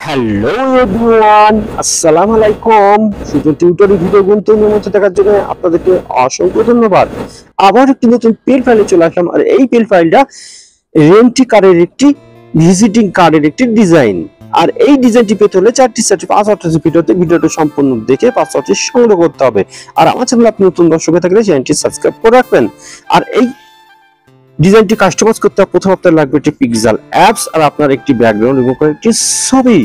Hello everyone, আসসালামু আলাইকুম। Sujan tutorial video গুরুত্বপূর্ণ মধ্যে দেখার জন্য আপনাদেরকে অসংখ্য ধন্যবাদ। আবার একটি নতুন পিএল ফাইলে চলে আসলাম। আর এই পিএল ফাইলটা রেন্টি কার্ডের একটি ভিজিটিং কার্ডের একটি ডিজাইন। আর এই ডিজাইনটি পেতে হলে 4টি সেট পাসওয়ার্ডটি ভিডিওটা সম্পূর্ণ দেখে পাসওয়ার্ডটি সংগ্রহ করতে হবে। আর আমার চ্যানেলে আপনি নতুন দর্শক হয়ে থাকলে চ্যানেলটি সাবস্ক্রাইব করে রাখবেন। আর এই ডিজাইনটি কাস্টমাইজ করতে প্রথম আপনার লাগবে একটি পিক্সেল অ্যাপস আর আপনার একটি ব্যাকগ্রাউন্ড এবং একটি ছবি।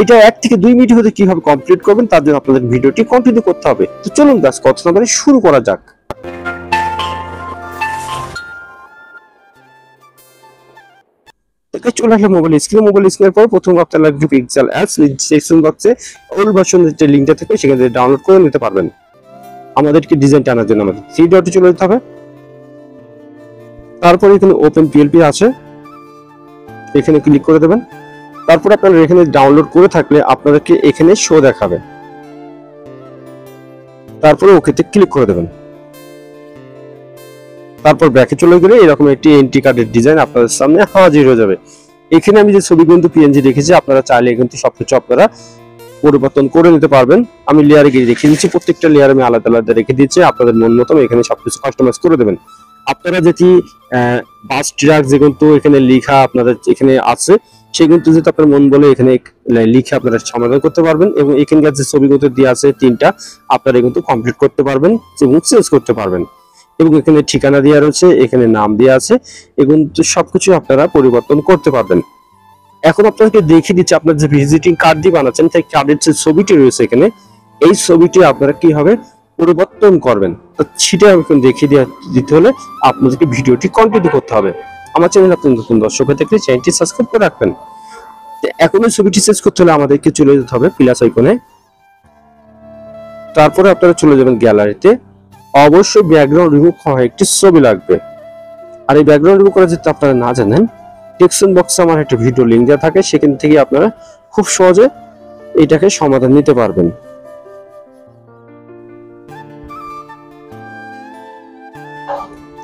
এটা 1 থেকে 2 মিনিট হতে কিভাবে কমপ্লিট করবেন তার জন্য আপনাদের ভিডিওটি কন্টিনিউ করতে হবে। তো চলুন গাইস, কথা না বলে শুরু করা যাক। এটা চলে আসলে মোবাইল স্ক্রিনের পর প্রথম আপনার লাগবে পিক্সেল অ্যাপস। ডেসক্রিপশন বক্সে ওল্ড ভার্সনের যে লিংকটা থাকে সেখান থেকে ডাউনলোড করে নিতে পারবেন। আমাদেরকে ডিজাইনটা আনার জন্য আমাদের 3 ডটে চলে যেতে হবে। তারপরে এখানে ওপেন পিএলপি আছে, এখানে ক্লিক করে দেবেন। তারপর আপনারা এখানে ডাউনলোড করে থাকলে আপনাদেরকে এখানে শো দেখাবে। তারপরে ওকেতে ক্লিক করে দেবেন। তারপর ব্যাকে চলে গেলে এরকম একটি এন্ট্রি কার্ডের ডিজাইন আপনাদের সামনে হাজির হয়ে যাবে। এখানে আমি যে ছবি কিন্তু পিএনজি রেখেছি, আপনারা চাইলে কিন্তু সবকিছু আপনারা পরিবর্তন করে নিতে পারবেন। আমি লেয়ারে গিয়ে রেখে দিচ্ছি, প্রত্যেকটা লেয়ার আমি আলাদা আলাদা রেখে দিচ্ছি। আপনাদের মন মতো এখানে সবকিছু কাস্টমাইজ করে দেবেন। আপনারা যেটি বাস ট্রাক যে কিন্তু এখানে লেখা আপনাদের এখানে আছে সেই কিন্তু যেটা আপনার মন বলে এখানে লিখে আপনারা সমাধান করতে পারবেন। এবং এখানকার যে ছবিগুলো দিয়ে আছে 3টা আপনারা কিন্তু কমপ্লিট করতে পারবেন এবং চেঞ্জ করতে পারবেন। এবং এখানে ঠিকানা দেওয়া রয়েছে, এখানে নাম দেওয়া আছে, এবং সবকিছু আপনারা পরিবর্তন করতে পারবেন। এখন আপনাদেরকে দেখিয়ে দিচ্ছি আপনার যে ভিজিটিং কার্ড দিয়ে বানাচ্ছেন সেই কার্ডের যে ছবিটি রয়েছে এখানে, এই ছবিটি আপনারা কিভাবে পরিবর্তন করবেন সেটা এখন দেখিয়ে দিতে হলে আপনাদেরকে ভিডিওটি কন্টিনিউ করতে হবে। আমার চ্যানেল আপনি নতুন দর্শক হয়ে থাকলে চ্যানেলটি সাবস্ক্রাইব করে রাখবেন। এখন এই ছবিটি চেঞ্জ করতে হলে আমাদেরকে চলে যেতে হবে প্লাস আইকনে। তারপরে আপনারা চলে যাবেন গ্যালারিতে। অবশ্যই ব্যাকগ্রাউন্ড রিমুভ হওয়া একটি ছবি লাগবে। আর এই ব্যাকগ্রাউন্ড রিমুভ করা যদি আপনারা না জানেন, ডেসক্রিপশন বক্সে আমার একটা ভিডিও লিংক দেওয়া থাকে, সেখান থেকে আপনারা খুব সহজে এটাকে সমাধান নিতে পারবেন।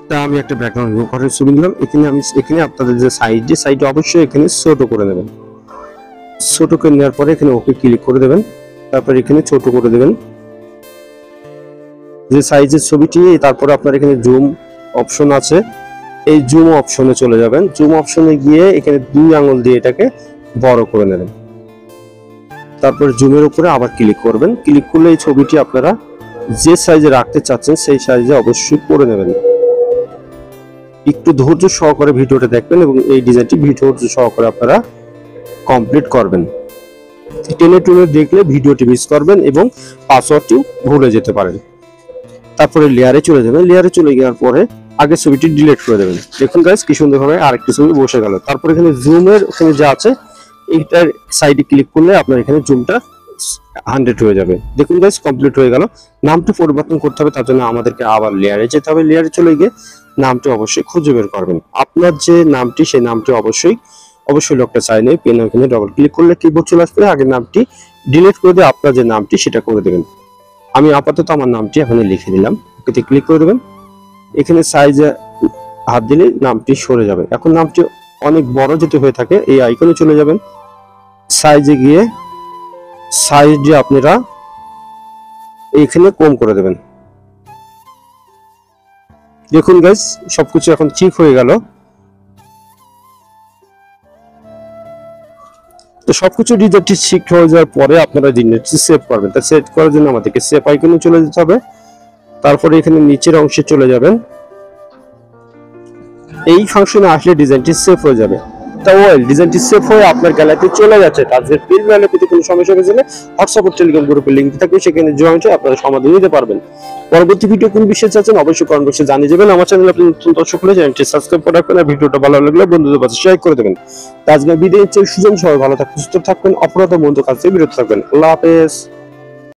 তা আমি একটা ব্যাকগ্রাউন্ড রিমুভ করার ছবি নিলাম। এখানে আপনাদের যে সাইড অবশ্যই এখানে ছোট করে নেবেন। ছোট করে নেওয়ার পরে এখানে ওকে ক্লিক করে দেবেন। তারপর এখানে ছোট করে দেবেন যে সাইজের ছবিটি। তারপর আপনার এখানে জুম অপশন আছে, এই জুম অপশনে চলে যাবেন। জুম অপশনে গিয়ে এখানে 2 আঙ্গুল দিয়ে এটাকে বড় করে নেবেন। তারপর জুমের উপরে আবার ক্লিক করবেন। ক্লিক করলে এই ছবিটি আপনারা যে সাইজে রাখতে চাচ্ছেন সেই সাইজে অবশ্যই করে নেবেন। একটু ধৈর্য সহকারে ভিডিওটা দেখবেন এবং এই ডিজাইনটি ধৈর্য সহকারে আপনারা কমপ্লিট করবেন। টেনে টুনে দেখলে ভিডিওটি মিস করবেন এবং পাসওয়ার্ডটিও ভুলে যেতে পারেন। তারপরে লেয়ারে চলে যাবেন। লেয়ারে চলে যাওয়ার পরে আগের ছবিটি ডিলিট করে দেবেন। দেখুন গাইস কি সুন্দরভাবে আরেকটি ছবি বসে গেল। তারপর এখানে জুমের ওখানে যা আছে এইটার সাইডে ক্লিক করলে আপনার এখানে জুমটা 100 হয়ে যাবে। দেখুন গাইস কমপ্লিট হয়ে গেল। নামটি পরিবর্তন করতে হবে, তার জন্য আমাদেরকে আবার লেয়ারে যেতে হবে। লেয়ারে চলে গিয়ে নামটি অবশ্যই খুঁজে বের করবেন। আপনার যে নামটি সেই নামটি অবশ্যই লকটা চাইলে পেন ওখানে ডবল ক্লিক করলে কিবোর্ড চলে আসবে। আগের নামটি ডিলিট করে দিয়ে আপনার যে নামটি সেটা করে দেবেন। আমি আপাতত আমার নামটি এখানে লিখে দিলাম। ওকে ক্লিক করে দেবেন। এখানে সাইজে হাত দিলে নামটি সরে যাবে। এখন নামটি অনেক বড় যেতে হয়ে থাকে এই আইকনে চলে যাবেন। সাইজে গিয়ে সাইজে আপনারা এখানে কম করে দেবেন। দেখুন গাইস সবকিছু এখন ঠিক হয়ে গেল। তো সবকিছু ডিজাইনটি ঠিক হয়ে যাওয়ার পরে আপনারা ডিজাইনটি সেভ করবেন। তা সেভ করার জন্য আমাদেরকে সেভ আইকনে চলে যেতে হবে। তারপরে এখানে নিচের অংশে চলে যাবেন। এই ফাংশনে আসলে ডিজাইনটি সেভ হয়ে যাবে। তা ডিজাইনটি সেভ হয়ে আপনার গ্যালারিতে চলে যাচ্ছে। তাদের পিএল ফাইলে পেতে কোনো সমস্যা হলে হোয়াটসঅ্যাপ টেলিগ্রাম গ্রুপের লিংক থাকবে, সেখানে জয়েন হয়ে আপনারা সমাধান নিতে পারবেন। পরবর্তী ভিডিও কোন বিষয়ে চাচ্ছেন অবশ্যই কমেন্ট বক্সে জানিয়ে যাবেন। আমার চ্যানেলে আপনি নতুন দর্শক হলে চ্যানেলটি সাবস্ক্রাইব করে রাখবেন আর ভিডিওটা ভালো লাগলে বন্ধুদের কাছে শেয়ার করে দেবেন। আজকে বিদায় নিচ্ছি। সুজন সবাই ভালো থাকবেন, সুস্থ থাকবেন, অপরাধ ও মন্দ কাজ থেকে বিরত থাকবেন। আল্লাহ হাফেজ।